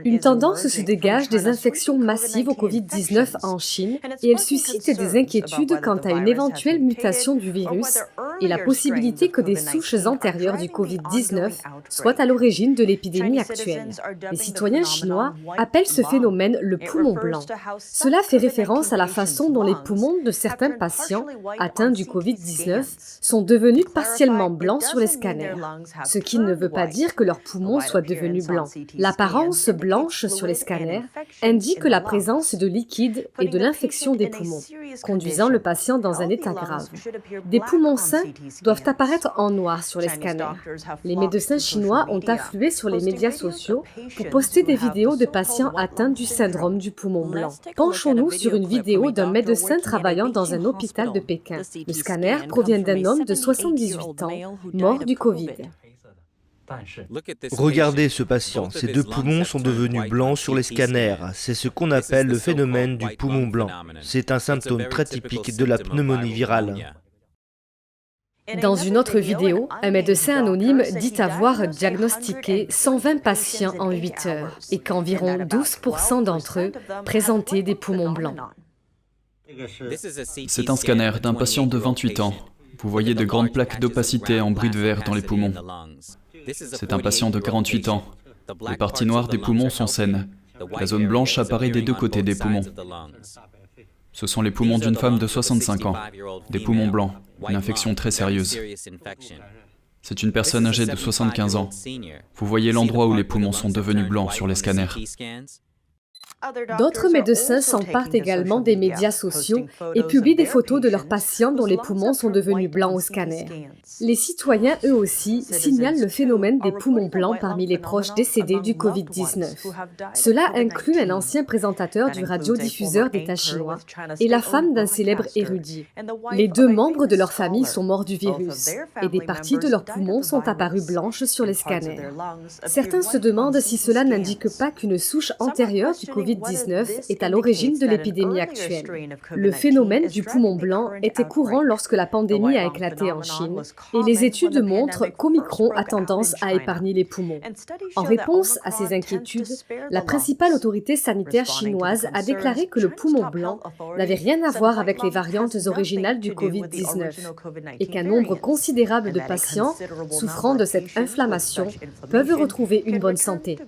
Une tendance se dégage des infections massives au Covid-19 en Chine et elle suscite des inquiétudes quant à une éventuelle mutation du virus et la possibilité que des souches antérieures du Covid-19 soient à l'origine de l'épidémie actuelle. Les citoyens chinois appellent ce phénomène le poumon blanc. Cela fait référence à la façon dont les poumons de certains patients atteints du Covid-19 sont devenus partiellement blancs sur les scanners, ce qui ne veut pas dire que leurs poumons soient devenus blancs. L'apparence blanche sur les scanners indique la présence de liquide et de l'infection des poumons, conduisant le patient dans un état grave. Des poumons sains doivent apparaître en noir sur les scanners. Les médecins chinois ont afflué sur les médias sociaux pour poster des vidéos de patients atteints du syndrome du poumon blanc. Penchons-nous sur une vidéo d'un médecin travaillant dans un hôpital de Pékin. Le scanner provient d'un homme de 78 ans, mort du Covid. Regardez ce patient, ses deux poumons sont devenus blancs sur les scanners. C'est ce qu'on appelle le phénomène du poumon blanc. C'est un symptôme très typique de la pneumonie virale. Dans une autre vidéo, un médecin anonyme dit avoir diagnostiqué 120 patients en 8 heures et qu'environ 12% d'entre eux présentaient des poumons blancs. C'est un scanner d'un patient de 28 ans. Vous voyez de grandes plaques d'opacité en bris de verre dans les poumons. C'est un patient de 48 ans. Les parties noires des poumons sont saines. La zone blanche apparaît des deux côtés des poumons. Ce sont les poumons d'une femme de 65 ans. Des poumons blancs, une infection très sérieuse. C'est une personne âgée de 75 ans. Vous voyez l'endroit où les poumons sont devenus blancs sur les scanners. D'autres médecins s'emparent également des médias sociaux et publient des photos de leurs patients dont les poumons sont devenus blancs au scanner. Les citoyens, eux aussi, signalent le phénomène des poumons blancs parmi les proches décédés du Covid-19. Cela inclut un ancien présentateur du radiodiffuseur d'État chinois et la femme d'un célèbre érudit. Les deux membres de leur famille sont morts du virus et des parties de leurs poumons sont apparues blanches sur les scanners. Certains se demandent si cela n'indique pas qu'une souche antérieure du Covid-19 est à l'origine de l'épidémie actuelle. Le phénomène du poumon blanc était courant lorsque la pandémie a éclaté en Chine, et les études montrent qu'Omicron a tendance à épargner les poumons. En réponse à ces inquiétudes, la principale autorité sanitaire chinoise a déclaré que le poumon blanc n'avait rien à voir avec les variantes originales du Covid-19 et qu'un nombre considérable de patients souffrant de cette inflammation peuvent retrouver une bonne santé.